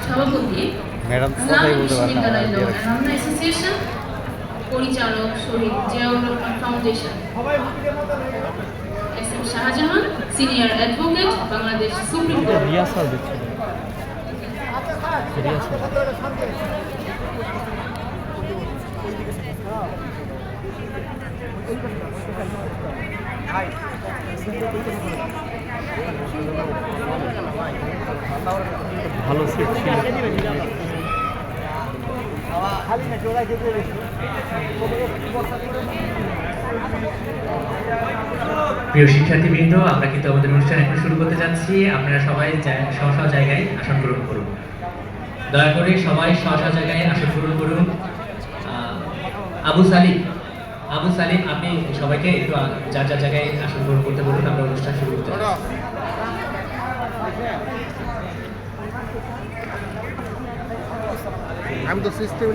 সভাপতি, ইসলামিক বিশ্ববিদ্যালয় ল alumni association, পরিচালক Shaheed Ziaur Rahman foundation, S M Shahjahan, senior advocate, Bangladesh supreme court. ভালো সিট ছিল। প্রিয় শিক্ষার্থীবৃন্দ, আমরা কিন্তু আমাদের অনুষ্ঠান এখন শুরু করতে যাচ্ছি। আপনারা সবাই স্ব স্ব জায়গায় আসন গ্রহণ করুন। দয়া করে সবাই স্ব স্ব জায়গায় আসন গ্রহণ করুন। আবু সালিম, আপনি সবাইকে একটু যার যার জায়গায় আসন গ্রহণ করতে বলুন। আমরা অনুষ্ঠান শুরু করতে যাচ্ছি। আমি তো সিস্টেম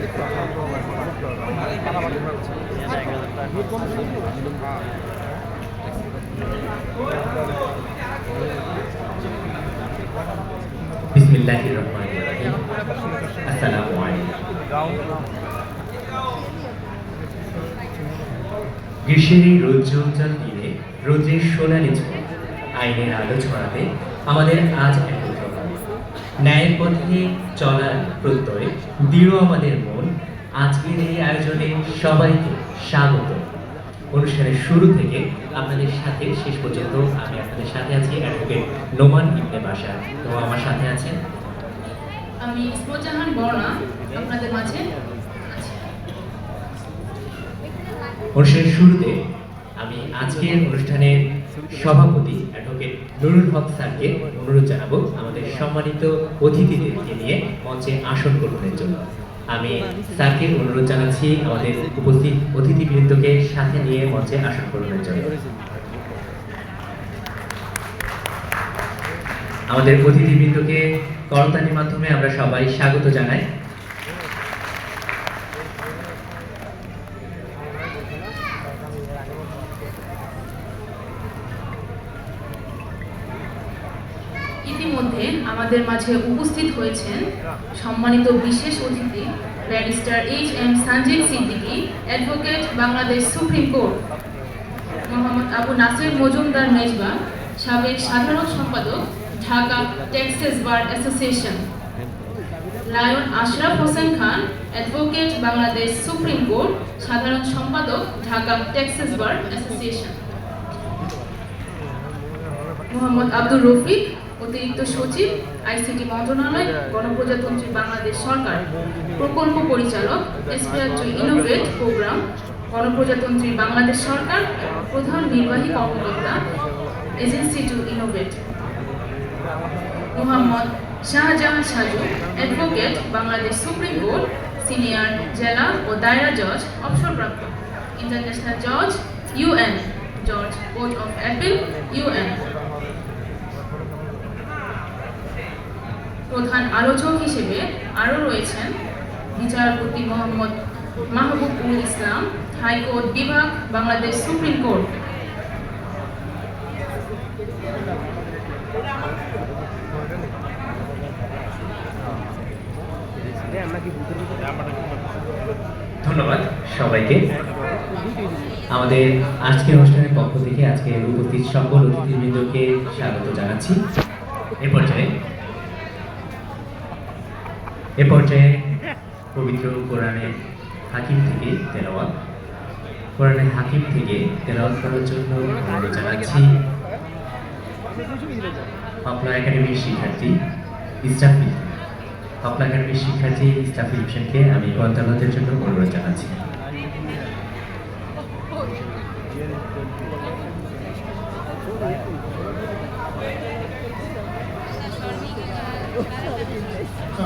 বিসমিল্লাহির রহমানির রহিম। আসসালামু আলাইকুম। গ্রীষ্মের এই রৌদ্রোজ্জ্বল দিনে রৌদ্রের সোনালি ছোঁয়া, আইনের আলো ছড়াতে আমাদের আজ একত্র হওয়া। ন্যায়ের পথে চলার প্রত্যয়ে দৃঢ় আমাদের মন। আজকের এই আয়োজনে সবাইকে স্বাগত। অনুষ্ঠানের শুরু থেকে আপনাদের সাথে শেষ পর্যন্ত আমি আপনাদের সাথে আছি অ্যাডভোকেট নোমান ইবনে বাশার। তো আমার সাথে আছেন আমি ইসমজাহান বর্ণা, আপনাদের মাঝে আছি। অনুষ্ঠানের শুরুতে আমি আজকের অনুষ্ঠানের সভাপতি অ্যাডভোকেট নুরুল হক স্যারকে অনুরোধ জানাবো আমাদের সম্মানিত অতিথিদেরকে নিয়ে মঞ্চে আসন গ্রহণের জন্য। আমি স্যারকে অনুরোধ জানাচ্ছি আমাদের উপস্থিত অতিথিবৃন্দকে সাথে নিয়ে মঞ্চে আসন গ্রহণের জন্য। আমাদের অতিথিবৃন্দকে করতালির মাধ্যমে আমরা সবাই স্বাগত জানাই। ইতিমধ্যে আমাদের মাঝে উপস্থিত হয়েছেন সম্মানিত বিশেষ অতিথি barrister H M Sanjid Siddiqui, advocate, Bangladesh supreme court; Mohammad Abu Nasir Majumder Mezba, সাবেক সাধারণ সম্পাদক, Dhaka taxes bar association; lion Ashraf Hossain Khan, advocate, Bangladesh supreme court, সাধারণ সম্পাদক, Dhaka taxes bar association; Mohammad Abdur Rafiq, অতিরিক্ত সচিব, আইসিটি মন্ত্রণালয়, গণপ্রজাতন্ত্রী বাংলাদেশ সরকার, প্রকল্প পরিচালক, এসপিআর টু ইনোভেট প্রোগ্রাম, গণপ্রজাতন্ত্রী বাংলাদেশ সরকার, প্রধান নির্বাহী কর্মকর্তা, agency to innovate; Mohammad Shahjahan Saju, advocate, Bangladesh supreme court, senior জেলা ও দায়রা জজ, অবসরপ্রাপ্ত, ইন্টারন্যাশনাল জজ, ইউএন, জজ, কোর্ট অফ অ্যাপিল, ইউএন। প্রধান আলোচক হিসেবে আরও রয়েছেন বিচারপতি মোহাম্মদ মাহবুব উল ইসলাম, হাইকোর্ট বিভাগ, বাংলাদেশ সুপ্রিম কোর্ট; ধন্যবাদ সবাইকে। আমাদের আজকের অনুষ্ঠানের পক্ষ থেকে আজকে উপস্থিত সকল অতিথিবৃন্দকে স্বাগত জানাচ্ছি। এ পর্যায়ে পবিত্র কোরআনের হাকিম থেকে তেলাওয়াত করার জন্য অনুরোধ জানাচ্ছি পাবনা একাডেমির শিক্ষার্থী ইস্তাফিল হোসেনকে আমি তেলাওয়াতের জন্য অনুরোধ জানাচ্ছি।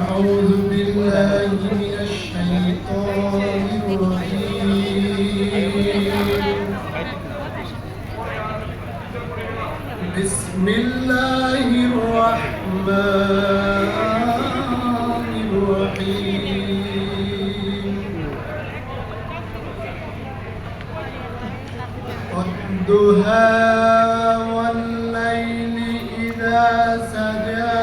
أعوذ بالله من الشيطان الرجيم بسم الله الرحمن الرحيم والضحى والليل إذا سجى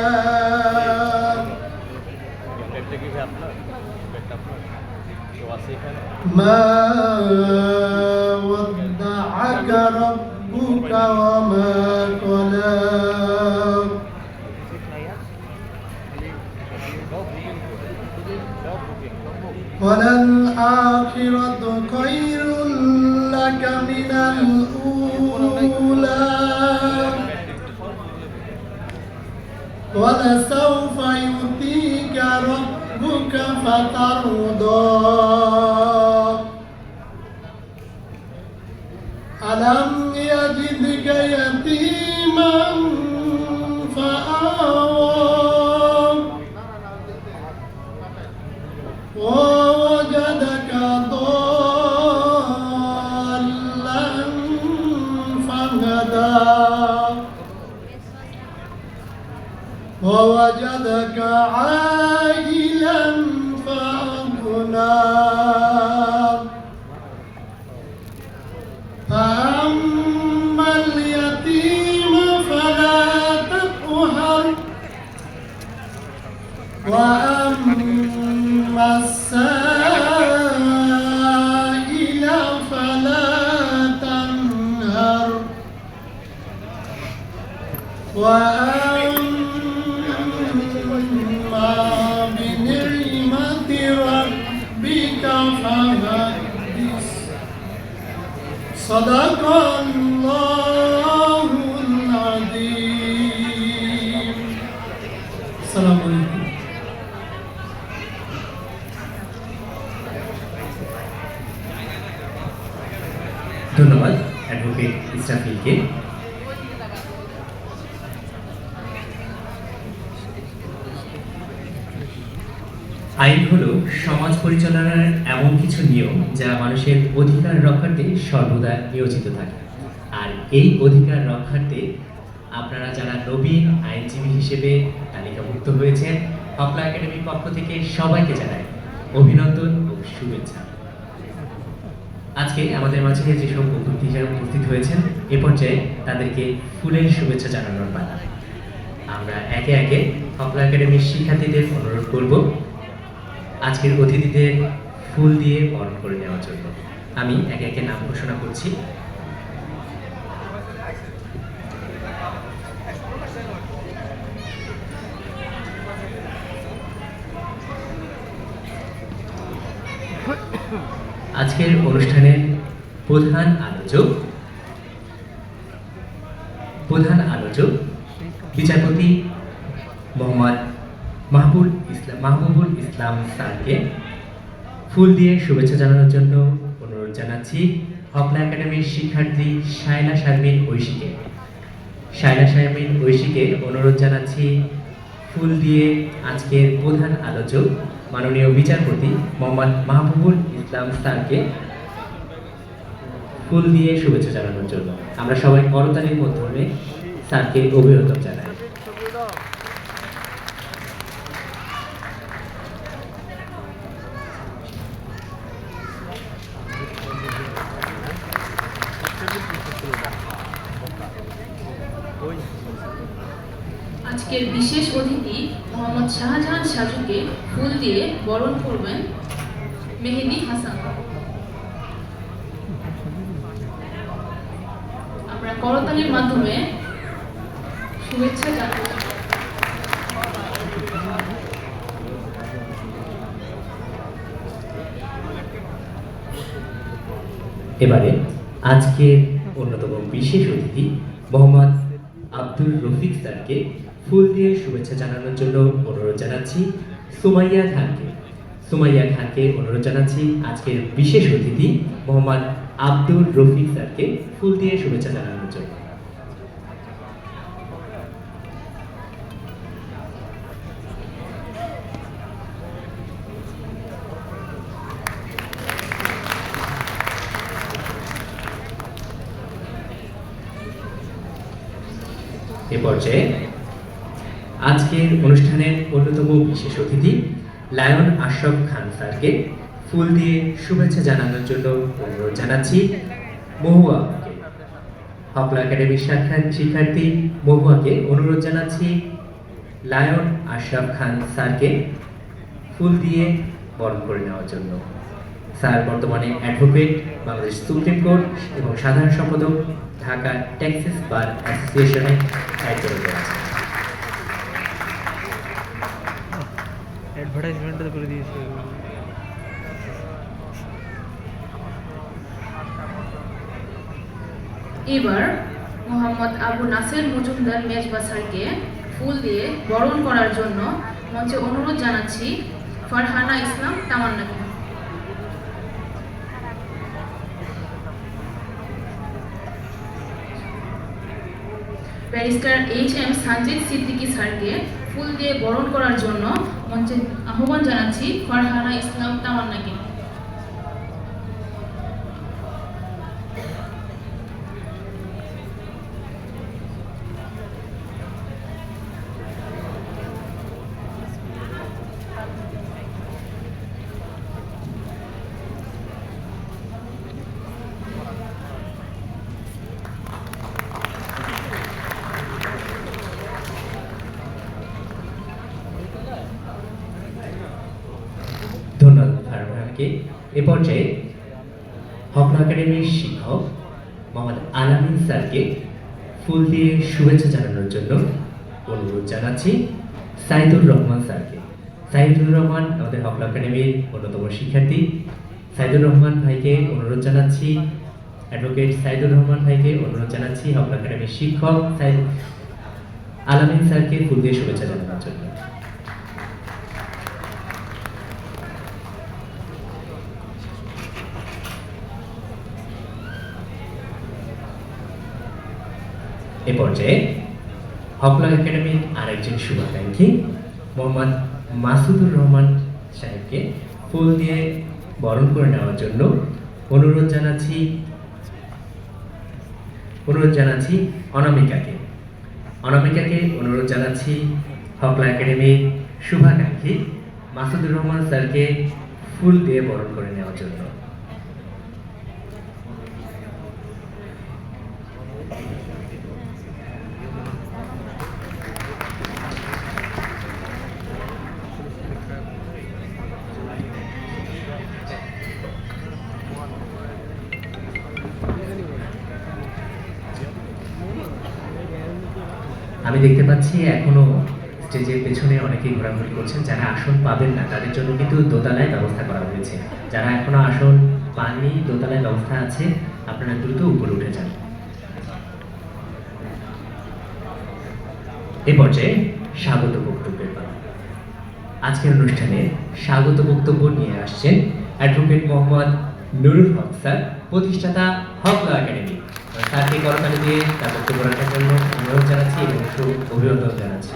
ما ودعك ربك وما قلى وللآخرة خير لك من الأولى ولسوف يؤتيك ربك فترضى ألم يجدك يتيما فآوى ووجدك ضالا فهدى ووجدك عائلا فأغنى فأما اليتيم فلا تقهر وأما السائل فلا تنهر وأما بنعمة ربك فحدث صدق الله العظيم السلام عليكم ধন্যবাদ অ্যাডভোকেট ইসরাফিলকে। আইন হলো সমাজ পরিচালনার এমন কিছু নিয়ম যা মানুষের অধিকার রক্ষার্থে সর্বদা নিয়োজিত থাকে। আর এই অধিকার রক্ষার্থে আপনারা যারা নবীন আইনজীবী হিসেবে তালিকাভুক্ত হয়েছেন, হপলা একাডেমির পক্ষ থেকে সবাইকে জানাই অভিনন্দন ও শুভেচ্ছা। আজকে আমাদের মাঝে যেসব অতিথি যারা উপস্থিত হয়েছেন, এ পর্যায়ে তাদেরকে ফুলের শুভেচ্ছা জানানোর পালা। আমরা একে একে হপলা একাডেমির শিক্ষার্থীদের অনুরোধ করব আজকের অতিথিদের ফুল দিয়ে বরণ করে নেওয়ার জন্য। আমি একে একে নাম ঘোষণা করছি। আজকের অনুষ্ঠানের প্রধান আলোচক বিচারপতি মোহাম্মদ মাহবুবুল ইসলাম স্যারকে ফুল দিয়ে শুভেচ্ছা জানানোর জন্য অনুরোধ জানাচ্ছি হপলা একাডেমির শিক্ষার্থী শায়লা শারমিন ঐশীকে অনুরোধ জানাচ্ছি ফুল দিয়ে আজকের প্রধান আলোচক মাননীয় বিচারপতি মোহাম্মদ মাহবুবুল ইসলাম স্যারকে ফুল দিয়ে শুভেচ্ছা জানানোর জন্য। আমরা সবাই করতালির মাধ্যমে স্যারকে অভিনন্দন জানাই। আজকের বিশেষ অতিথি মোহাম্মদ শাহজাহান সাজুকে ফুল দিয়ে বরণ করবেন মেহেদি হাসান। আমরা করতালির মাধ্যমে শুভেচ্ছা জানাই। এবারে আজকের অন্যতম বিশেষ অতিথি মোহাম্মদ আব্দুর রফিক স্যারকে ফুল দিয়ে শুভেচ্ছা জানানোর জন্য অনুরোধ জানাচ্ছি সুমাইয়া খানকে অনুরোধ জানাচ্ছি আজকের বিশেষ অতিথি মোহাম্মদ আব্দুর রফিক স্যারকে ফুল দিয়ে শুভেচ্ছা জানানোর জন্য। এ পর্যায়ে আজকের অনুষ্ঠানের অন্যতম বিশেষ অতিথি লায়ন আশরাফ খান স্যারকে ফুল দিয়ে শুভেচ্ছা জানানোর জন্য অনুরোধ জানাচ্ছি মহুয়াকে। হপলা একাডেমির শিক্ষার্থী মহুয়াকে অনুরোধ জানাচ্ছি লায়ন আশরাফ খান স্যারকে ফুল দিয়ে বরণ করে নেওয়ার জন্য। স্যার বর্তমানে অ্যাডভোকেট, বাংলাদেশ সুপ্রিম কোর্ট এবং সাধারণ সম্পাদক, ঢাকা টেক্সাস বার অ্যাসোসিয়েশনের দায়িত্বরত আছেন। অ্যাডভার্টাইজমেন্টটা করে দিয়েছে। এবার মোহাম্মদ আবু নাসের মজুমদার মেজবা স্যারকে ফুল দিয়ে বরণ করার জন্য মঞ্চে অনুরোধ জানাচ্ছি ফারহানা ইসলাম তামান্নাকে। Barrister H M. সানজিদ সিদ্দিকী স্যারকে ফুল দিয়ে বরণ করার জন্য মঞ্চে আহ্বান জানাচ্ছি ফারহানা ইসলাম তামান্নাকে। ধন্যবাদ ফারহানাকে। এ পর্যায়ে হকলা একাডেমির শিক্ষক মোহাম্মদ আলামিন স্যারকে ফুল দিয়ে শুভেচ্ছা জানানোর জন্য অনুরোধ জানাচ্ছি সাইদুর রহমান স্যারকে। সাইদুর রহমান আমাদের হকলা একাডেমির অন্যতম শিক্ষার্থী। সাইদুর রহমান ভাইকে অনুরোধ জানাচ্ছি, অ্যাডভোকেট সাইদুর রহমান ভাইকে অনুরোধ জানাচ্ছি হকলা একাডেমির শিক্ষক আলামিন স্যারকে ফুল দিয়ে শুভেচ্ছা জানানোর জন্য। এ পর্যায়ে হকলা একাডেমির আরেকজন শুভাকাঙ্ক্ষী মোহাম্মদ মাসুদুর রহমান সাহেবকে ফুল দিয়ে বরণ করে নেওয়ার জন্য অনুরোধ জানাচ্ছি অনামিকাকে। অনুরোধ জানাচ্ছি হকলা একাডেমির শুভাকাঙ্ক্ষী মাসুদুর রহমান স্যারকে ফুল দিয়ে বরণ করে নেওয়ার জন্য। আমি দেখতে পাচ্ছি এখনো স্টেজের পেছনে অনেকেই ঘোরাঘুরি করছেন। যারা আসন পাবেন না তাদের জন্য কিন্তু দোতলায় ব্যবস্থা করা হয়েছে। যারা এখনো আসন পাননি, দোতলায় ব্যবস্থা আছে, আপনারা দ্রুত উপরে উঠে যান। এ পর্যায়ে স্বাগত বক্তব্যের পালা। আজকের অনুষ্ঠানে স্বাগত বক্তব্য নিয়ে আসছেন অ্যাডভোকেট মোহাম্মদ নুরুল হক স্যার, প্রতিষ্ঠাতা হকলা একাডেমি। স্যারকে করতালি দিয়ে তার বক্তব্য রাখার জন্য অনুরোধ জানাচ্ছি এবং অভিনন্দন জানাচ্ছি।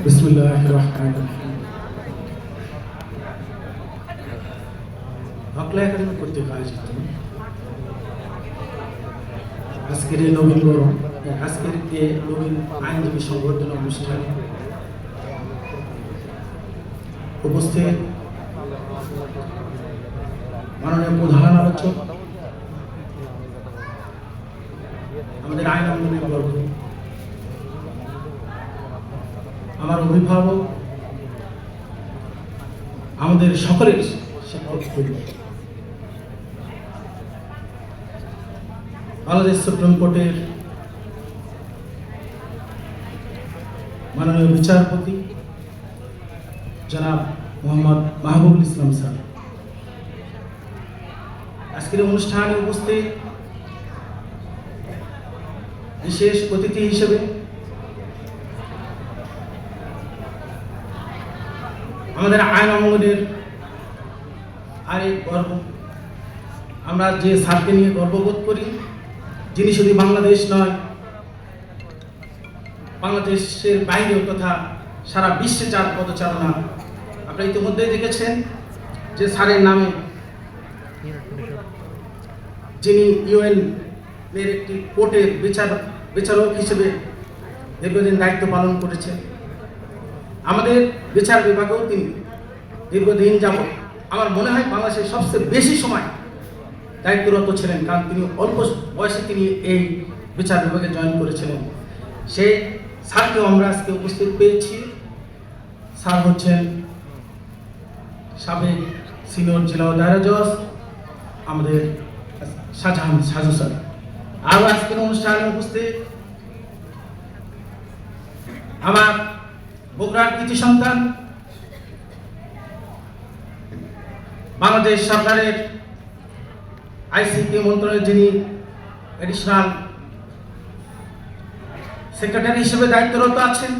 বিসমিল্লাহির রহমানির রহিম। হকলা একাডেমি কর্তৃক আয়োজিত আজকের এই নবীন আইনজীবী সংবর্ধনা অনুষ্ঠানে উপস্থিত মাননীয় প্রধান আলোচক, আমাদের আইন অঙ্গনের বর্গ, আমার অভিভাবক, আমাদের সকলের শিক্ষক, বাংলাদেশ সুপ্রিম কোর্টের মাননীয় বিচারপতি জনাব মোহাম্মদ মাহবুবুল ইসলাম স্যার, আজকের অনুষ্ঠানে উপস্থিত বিশেষ অতিথি হিসেবে আমাদের আইন অঙ্গনের আরেক গর্ব, আমরা যে স্যারকে নিয়ে গর্ববোধ করি, যিনি শুধু বাংলাদেশ নয়, বাংলাদেশের বাইরেও তথা সারা বিশ্বে যার পদচারণা আপনারা ইতিমধ্যেই দেখেছেন। যে স্যারের নামে যিনি ইউএন এর একটি কোর্টের বিচারক হিসেবে দীর্ঘদিন দায়িত্ব পালন করেছেন। আমাদের বিচার বিভাগেও তিনি দীর্ঘদিন যাবৎ আমার মনে হয় বাংলাদেশের সবচেয়ে বেশি সময় দায়িত্বরত ছিলেন, কারণ তিনি অল্প বয়সে তিনি এই বিচার বিভাগে জয়েন করেছিলেন। সেই স্যারকেও আমরা আজকে উপস্থিত পেয়েছি। স্যার হচ্ছেন সাবেক সিনিয়র জেলা দায়রা জজ আমাদের শাহজাহান সাজু স্যার। আরও আজকের অনুষ্ঠানে উপস্থিত আমার বগুড়ার কৃতি সন্তান, বাংলাদেশ সরকারের আইসিটি মন্ত্রণালয়ের যিনি এডিশনাল সেক্রেটারি হিসেবে দায়িত্বরত আছেন,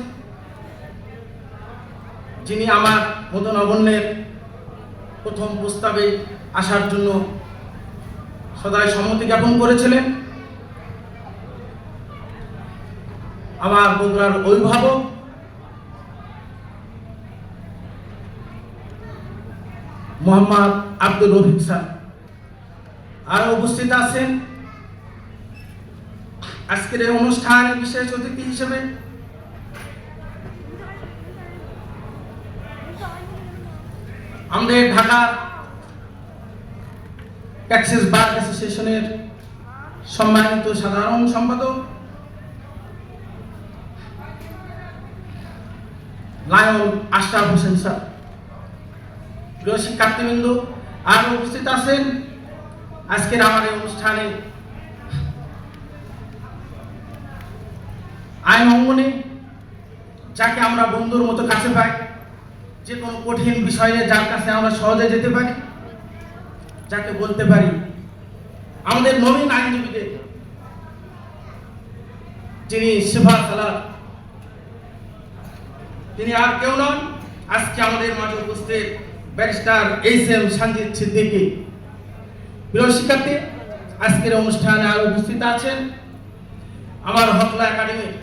যিনি আমার মতো নগণ্যের প্রথম প্রস্তাবে আসার জন্য সদাই সম্মতি জ্ঞাপন করেছিলেন, আমার বগুড়ার অভিভাবক মোহাম্মদ আব্দুল রফিক স্যার। আর উপস্থিত আছেন আজকের এই অনুষ্ঠানে বিশেষ অতিথি হিসেবে আমাদের ঢাকা ট্যাক্সিস বার অ্যাসোসিয়েশনের সম্মানিত সাধারণ সম্পাদক লায়ন আশরাফ হোসেন স্যার। প্রিয় শিক্ষার্থীবৃন্দ, আর উপস্থিত আছেন আজকের আমার এই অনুষ্ঠানে আইন অঙ্গনে যাকে আমরা বন্ধুর মতো কাছে পাই, যে কোনো কঠিন বিষয়ে যার কাছে আমরা সহজে যেতে পারি, যাকে বলতে পারি আমাদের নবীন আইনজীবীদের, যিনি শিফা সালার, তিনি আর কেউ নন, আজকে আমাদের মাঝে উপস্থিত ব্যারিস্টার এইচ.এম. সানজিদ সিদ্দিকী। প্রিয় শিক্ষার্থী, আজকের অনুষ্ঠানে আর উপস্থিত আছেন আমার হকলা একাডেমির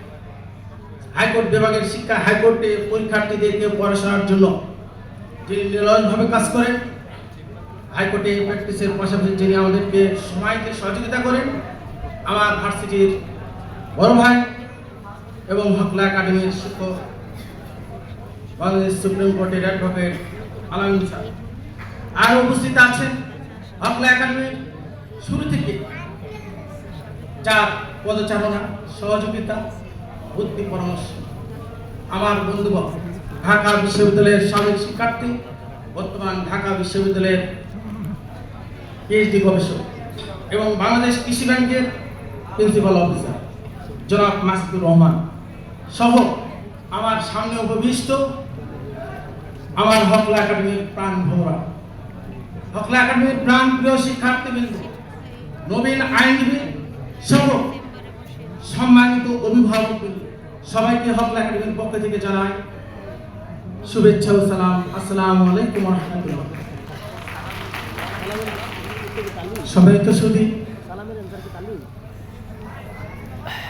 হাইকোর্ট বিভাগের শিক্ষা হাইকোর্টে পরীক্ষার্থীদেরকে পড়াশোনার জন্য যিনি নিরলসভাবে কাজ করেন, হাইকোর্টে প্র্যাকটিসের পাশাপাশি যিনি আমাদেরকে সময়কে সহযোগিতা করেন, আমার ভার্সিটির বড় ভাই এবং হকলা একাডেমির শিক্ষক বাংলাদেশ সুপ্রিম কোর্টের অ্যাডভোকেট আলামিন স্যার। আর উপস্থিত আছেন হকলা একাডেমির শুরু থেকে যার পদচারণা, সহযোগিতা, বুদ্ধি পরামর্শ আমার বন্ধুবর্গ, ঢাকা বিশ্ববিদ্যালয়ের সাবেক শিক্ষার্থী, বর্তমান ঢাকা বিশ্ববিদ্যালয়ের পিএইচডি গবেষক এবং বাংলাদেশ কৃষি ব্যাংকের প্রিন্সিপাল অফিসার জনাব মাসুদুর রহমান সহ আমার সামনে উপবিষ্ট আমার হকলা একাডেমির প্রাণ ভোমরা, হকলা একাডেমির প্রাণ প্রিয় শিক্ষার্থীবৃন্দ, নবীন আইনজীবী সহ সম্মানিত অভিভাবক, সবাইকে হকলা একাডেমির পক্ষ থেকে জানাই শুভেচ্ছা ও সালাম। আসসালামু আলাইকুম ওয়া রাহমাতুল্লাহ। সবাই তো শুধু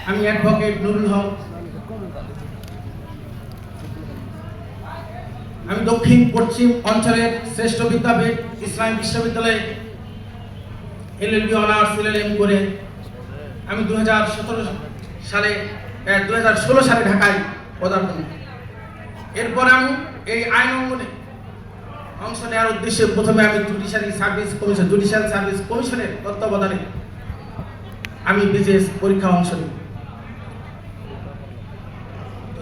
আমি অ্যাডভোকেট নুরুল হক, আমি দক্ষিণ পশ্চিম অঞ্চলের শ্রেষ্ঠ বিদ্যাপীঠ ইসলামী বিশ্ববিদ্যালয়ে এলএলবি অনার্স এলএলএম করে আমি 2016 সালে ঢাকায় পদার্পণ। এরপর আমি এই আইন অঙ্গনে অংশ নেওয়ার উদ্দেশ্যে প্রথমে আমি জুডিশিয়াল সার্ভিস কমিশনের তত্ত্বাবধানে আমি বিজেএস পরীক্ষা অংশ নিই।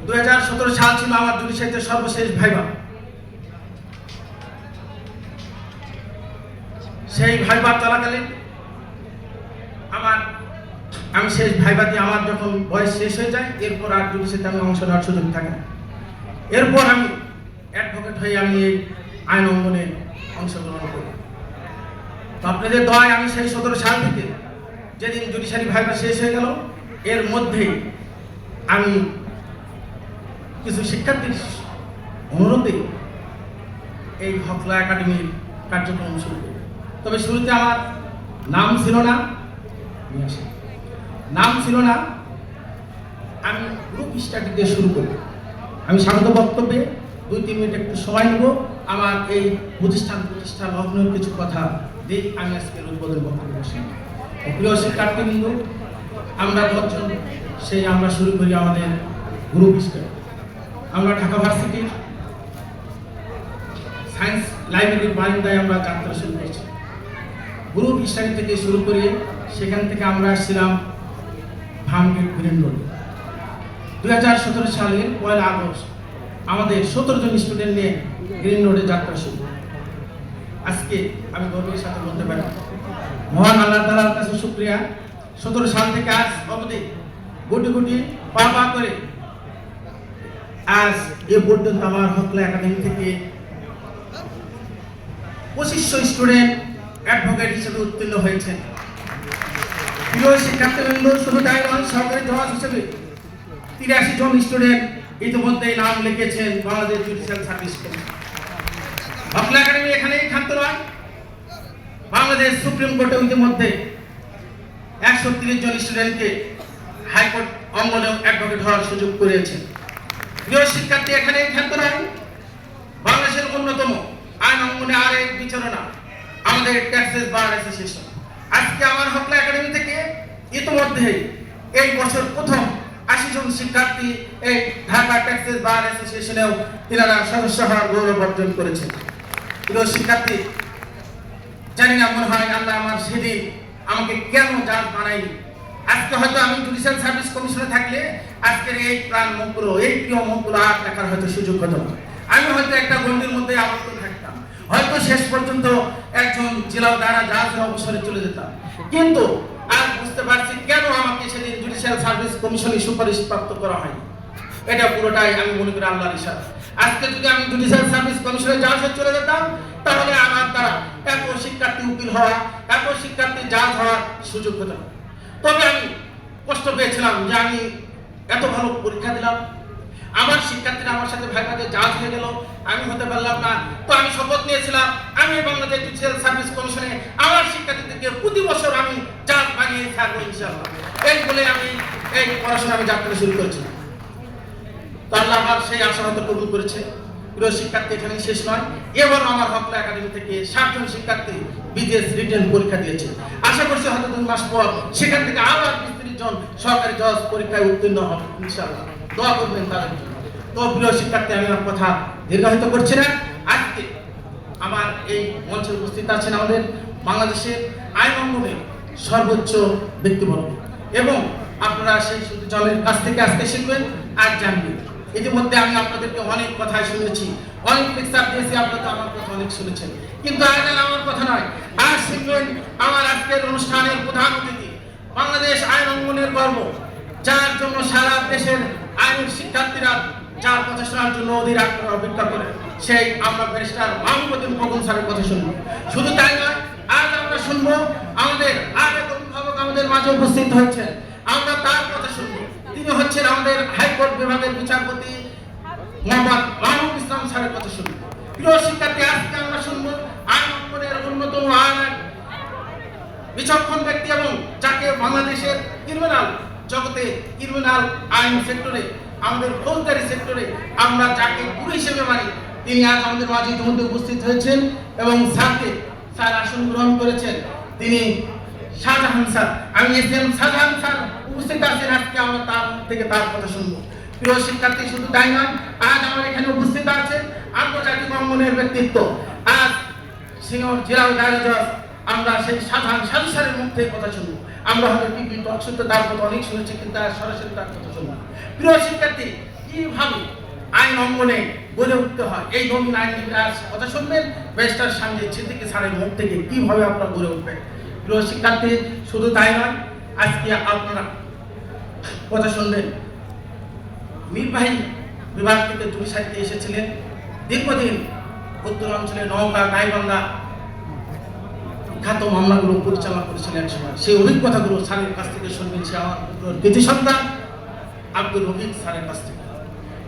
2017 সাল ছিল আমার জুডিশিয়ারিতে সর্বশেষ ভাইভা। সেই ভাইভা চলাকালীন আমি শেষ ভাইভাতে আমার যখন বয়স শেষ হয়ে যায়, এরপর আর জুডিশিয়ারিতে আমি অংশ নেওয়ার সুযোগ থাকে না। এরপর আমি অ্যাডভোকেট হয়ে আমি এই আইন অঙ্গনে অংশগ্রহণ করি। তো আপনাদের দয়ায় আমি সেই 17 সাল থেকে যেদিন জুডিশিয়ারি ভাইভা শেষ হয়ে গেল, এর মধ্যেই আমি কিছু শিক্ষার্থীর অনুরোধে এই হকলা একাডেমির কার্যক্রম শুরু করি। তবে শুরুতে আমার নাম ছিল না, আমি গ্রুপ স্টাডি দিয়ে শুরু করি। আমি স্বাগত বক্তব্যে 2-3 মিনিট একটু সময় নেব আমার এই প্রতিষ্ঠান লগ্ন কিছু কথা দিয়ে আমি আজকের উদ্বোধন বক্তব্য বসেন। প্রিয় শিক্ষার্থীবৃন্দ, আমরা আমরা শুরু করি আমাদের গ্রুপ স্টাডি। আমরা ঢাকা ভার্সিটির সায়েন্স লাইব্রেরির বারান্দায় আমরা যাত্রা শুরু করেছি। গ্রুপ স্টাডি থেকে শুরু করে সেখান থেকে আমরা আসছিলাম ভামগেট গ্রিন রোডে। 2017 সালের 1 আগস্ট আমাদের 17 জন স্টুডেন্ট নিয়ে গ্রিন রোডে যাত্রা শুরু। আজকে আমি গর্বের সাথে বলতে পারি মহান আল্লাহ তাআলার কাছে শুকরিয়া, 17 সাল থেকে আজ অবধি কোটি কোটি পা করে আজ এ পর্যন্ত আমার হকলা একাডেমি থেকে 2500 স্টুডেন্ট অ্যাডভোকেট হিসেবে উত্তীর্ণ হয়েছে। প্রিয় শিক্ষার্থীবৃন্দ, শুধু তাই নয়, সরকারি জজ হিসেবে 83 জন স্টুডেন্ট ইতিমধ্যে নাম লিখেছেন বাংলাদেশ জুডিশিয়াল সার্ভিস কমিশন। হকলা একাডেমি এখানেই ক্ষান্ত নয়, বাংলাদেশ সুপ্রিম কোর্টে ইতিমধ্যে 130 জন স্টুডেন্টকে হাইকোর্ট অঙ্গনেও অ্যাডভোকেট হওয়ার সুযোগ করেছে। প্রিয় শিক্ষার্থী, এখানেই ক্ষান্ত নয়, বাংলাদেশের অন্যতম আইন অঙ্গনে আরেক বিচারণা আমাদের ট্যাক্সেস বার অ্যাসোসিয়েশন। আজকে আমার হকলা একাডেমি থেকে ইতিমধ্যে এই বছর প্রথম 80 জন শিক্ষার্থী এই ঢাকা ট্যাক্সেস বার অ্যাসোসিয়েশনেও তিনারা সদস্য হওয়ার গৌরব অর্জন করেছেন। প্রিয় শিক্ষার্থী, জানি না, মনে হয় আল্লাহ আমার সেদিন আমাকে কেন জাজ বানায়নি। আজকে হয়তো আমি জুডিশিয়াল সার্ভিস কমিশনে থাকলে আজকের এই প্রাণ মুখগুলো, এই প্রিয় মুখগুলো আর দেখার হয়তো সুযোগ হতো না। আমি হয়তো একটা গণ্ডির মধ্যে আবদ্ধ থাকতাম, হয়তো শেষ পর্যন্ত একজন জেলা দাঁড়া জাজের অবসরে চলে যেতাম। কিন্তু আজ বুঝতে পারছি কেন আমাকে সেদিন জুডিশিয়াল সার্ভিস কমিশনে সুপারিশ প্রাপ্ত করা হয়নি। এটা পুরোটাই আমি মনে করি আল্লাহর ইশারা। আজকে যদি আমি জুডিশিয়াল সার্ভিস কমিশনে জাজে চলে যেতাম, তাহলে আমার দ্বারা এত শিক্ষার্থী উকিল হওয়া, এত শিক্ষার্থী জাজ হওয়ার সুযোগ হতো না। তবে আমি কষ্ট পেয়েছিলাম যে আমি এত ভালো পরীক্ষা দিলাম, আমার শিক্ষার্থীরা আমার সাথে ভাইভাতে জাজ হয়ে গেল, আমি হতে পারলাম না। তো আমি শপথ নিয়েছিলাম আমি বাংলাদেশ জুডিশিয়াল সার্ভিস কমিশনে আমার শিক্ষার্থীদেরকে প্রতি বছর আমি জাজ বানিয়ে ছাড়বো ইনশাআল্লাহ। এই বলে আমি এই পড়াশোনা যাত্রা শুরু করেছিলাম। তো আল্লাহ আমার সেই আশা হয়তো কবুল করেছে। প্রিয় শিক্ষার্থী, এখানে শেষ নয়, এবার আমার হকলা একাডেমি থেকে 60 জন শিক্ষার্থী বিদেশ রিটেন পরীক্ষা দিয়েছে। আশা করছি হয়তো 2 মাস পর সেখান থেকে আবার 20-30 জন সরকারি জজ পরীক্ষায় উত্তীর্ণ হবে ইনশাআল্লাহ। দোয়া করবেন তাদের জন্য। তো প্রিয় শিক্ষার্থী, আমি আমার কথা দীর্ঘায়িত করছি না। আজকে আমার এই মঞ্চে উপস্থিত আছেন আমাদের বাংলাদেশের আইন অঙ্গনের সর্বোচ্চ ব্যক্তিবর্গ, এবং আপনারা সেই শুধু জনের কাছ থেকে আজকে শিখবেন আর জানবেন। ইতিমধ্যে আমি আপনাদেরকে অনেক কথাই শুনেছি, অনেক লেকচার দিয়েছি, আপনারা আমার কথা অনেক শুনেছেন, কিন্তু আজ আমার কথা নয়। আজ শিখবেন আমার আজকের অনুষ্ঠানের প্রধান অতিথি, বাংলাদেশ আইন অঙ্গনের গর্ব, যার জন্য সারা দেশের আইনের শিক্ষার্থীরা যার কথা শোনার জন্য অধীর আগ্রহ অপেক্ষা করে, সেই আমরা ব্যারিস্টার মাহমুদুল খোকন স্যারের কথা শুনবো। শুধু তাই নয়, আজ আমরা শুনবো আমাদের আর এক অভিভাবক আমাদের মাঝে উপস্থিত হয়েছেন, আমরা তার কথা শুনবো। তিনি হচ্ছেন আমাদের হাইকোর্ট বিভাগের বিচারপতি মোহাম্মদ মাহমুদ ইসলাম স্যারের কথা শুনবো। প্রিয় শিক্ষার্থী, আজকে আমরা শুনবো আইন অঙ্গনের অন্যতম আইন বিচক্ষণ ব্যক্তি, এবং যাকে বাংলাদেশের ক্রিমিনাল জগতে, ক্রিমিনাল আইন সেক্টরে, আমাদের ফৌজদারি সেক্টরে আমরা যাকে গুরু হিসেবে মানি, তিনি আজ আমাদের মাঝে ইতিমধ্যে উপস্থিত হয়েছেন এবং স্যার আসন গ্রহণ করেছেন। তিনি শাহজাহান স্যার, আমি এসএম শাহজাহান স্যার উপস্থিত আছেন। আজকে আমরা তার মুখ থেকে তার কথা শুনবো। প্রিয় শিক্ষার্থী, শুধু তাই নয়, আজ আমার এখানে উপস্থিত আছেন আন্তর্জাতিক অঙ্গনের ব্যক্তিত্ব, আজ সিনিয়র জেলা জজ, আমরা সেই শাহজাহান সাজু স্যারের মুখ থেকে কথা শুনবো। আমরা হয়তো টিভি টক শুনতে তার কথা অনেক শুনেছি, কিন্তু আজ সরাসরি তার কথা শুনবো। প্রিয় শিক্ষার্থী, কিভাবে আইন অঙ্গনে গড়ে উঠতে হয়, এই নবীন আইনজীবীরা কথা শুনবেন ব্যারিস্টার সানজিদ সিদ্দিকী স্যারের মুখ থেকে, কিভাবে আপনারা গড়ে উঠবেন। প্রিয় শিক্ষার্থী, শুধু তাই নয়, আজকে আপনারা কথা শুনবেন নির্বাহী বিভাগ থেকে জুডিশিয়ারিতে এসেছিলেন, দীর্ঘদিন উত্তর অঞ্চলে নওগাঁ, গাইবান্ধা খ্যাত মামলাগুলো পরিচালনা করেছিলেন এক সময়। সেই অভিজ্ঞতাগুলো স্যারের কাছ থেকে শুনবেন, সে আমার কৃতি সন্তান আব্দুল রফিক স্যারের কাছ থেকে।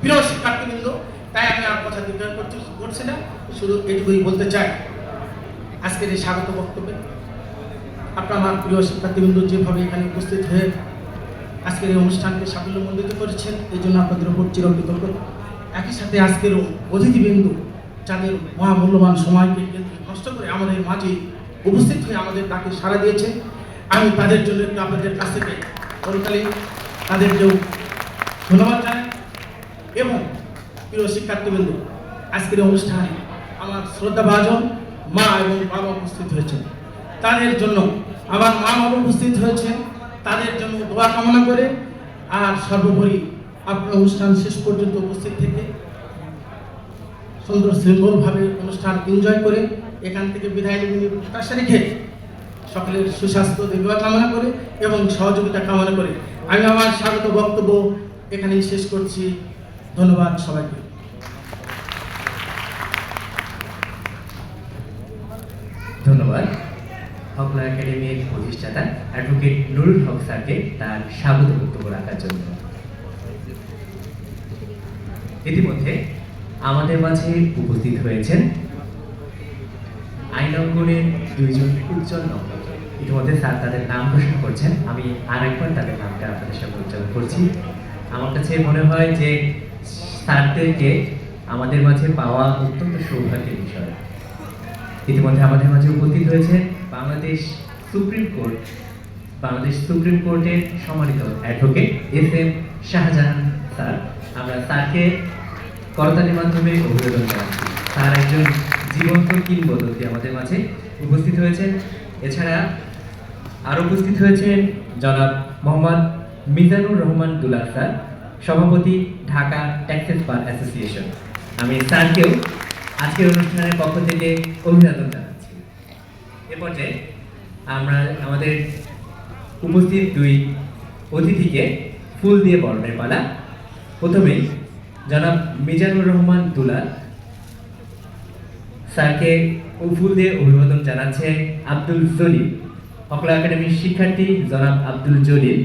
প্রিয় শিক্ষার্থীবৃন্দ, তাই আমি আর কথা দীর্ঘায়িত করছি না, শুধু এটুকুই বলতে চাই আজকের এই স্বাগত বক্তব্যে আপনারা আমার প্রিয় শিক্ষার্থীবৃন্দ যেভাবে এখানে উপস্থিত হয়ে আজকের এই অনুষ্ঠানকে সাফল্যমণ্ডিত করেছেন, এই জন্য আপনাদের উপর চিরকৃতজ্ঞ। একই সাথে আজকের অতিথিবৃন্দ যাদের মহামূল্যবান সময়কে নষ্ট করে আমাদের মাঝে উপস্থিত হয়ে আমাদের ডাকে সাড়া দিয়েছে, আমি তাদের জন্য একটু আপনাদের কাছ থেকে করতালি তাদেরকেও ধন্যবাদ জানাই। এবং প্রিয় শিক্ষার্থীবৃন্দ, আজকের এই অনুষ্ঠানে আমার শ্রদ্ধাভাজন মা এবং বাবা উপস্থিত হয়েছেন, তাদের জন্য আমার মা বাবা উপস্থিত হয়েছেন, তাদের জন্য দোয়া কামনা করে আর সর্বোপরি আপনার অনুষ্ঠান শেষ পর্যন্ত উপস্থিত থেকে সুন্দর শৃঙ্খলভাবে অনুষ্ঠান এনজয় করে এখান থেকে বিদায় নিয়ে প্রত্যাশা রেখে সকলের সুস্বাস্থ্য দীর্ঘ কামনা করে এবং সহযোগিতা কামনা করে আমি আমার স্বাগত বক্তব্য এখানেই শেষ করছি। ধন্যবাদ সবাইকে। ধন্যবাদ হকলা একাডেমির প্রতিষ্ঠাতা অ্যাডভোকেট নুরুল হক স্যারকে তার স্বাগত বক্তব্য রাখার জন্য। ইতিমধ্যে আমাদের মাঝে উপস্থিত হয়েছেন আইন অঙ্গনের দুইজন উজ্জ্বল নক্ষত্র। ইতিমধ্যে স্যার তাদের নাম ঘোষণা করছেন, আমি আরেকবার তাদের নামটা আপনাদের সামনে উচ্চারণ করছি। আমার কাছে মনে হয় যে স্যারদেরকে আমাদের মাঝে পাওয়া অত্যন্ত সৌভাগ্যের বিষয়। ইতিমধ্যে আমাদের মাঝে উপস্থিত হয়েছে বাংলাদেশ সুপ্রিম কোর্টের সম্মানিত অ্যাডভোকেট SM শাহজাহান স্যার। আমরা স্যারকে করতালির মাধ্যমে অভিবাদন জানাচ্ছি। স্যার একজন জীবন্ত কিংবদন্তি আমাদের মাঝে উপস্থিত হয়েছেন। এছাড়া আরও উপস্থিত হয়েছেন জনাব মোহাম্মদ মিজানুর রহমান দুলাল স্যার, সভাপতি ঢাকা ট্যাক্সেস বার অ্যাসোসিয়েশন। আমি স্যারকেও আজকের অনুষ্ঠানের পক্ষ থেকে অভিনন্দন জানাচ্ছি। এ পর্যায়ে আমরা আমাদের উপস্থিত দুই অতিথিকে ফুল দিয়ে বরণের পালা। প্রথমেই জনাব মিজানুর রহমান দুলাল স্যারকে ফুল দিয়ে অভিবাদন জানাচ্ছে আব্দুল জলিল, হকলা একাডেমির শিক্ষার্থী জনাব আব্দুল জলিল।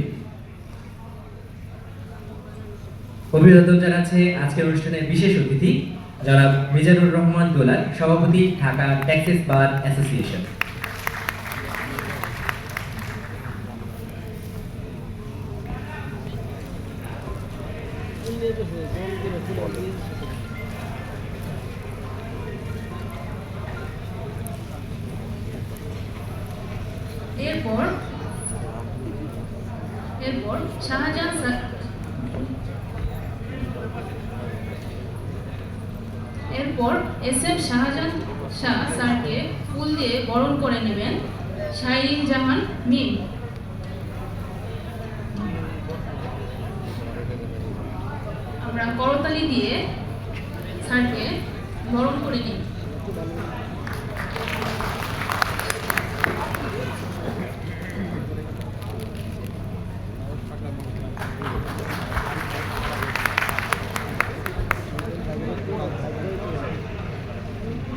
অভিবাদন জানাচ্ছে আজকের অনুষ্ঠানের বিশেষ অতিথি জনাব মিজানুর রহমান দুলাল, সভাপতি ঢাকা ট্যাক্সেস বার অ্যাসোসিয়েশন। এরপর শাহজাহান স্যার SM শাহজাহান শাহ স্যারকে ফুল দিয়ে বরণ করে নেবেন শাইরিন জাহান মিম। আমরা করতালি দিয়ে স্যারকে বরণ করে নিই।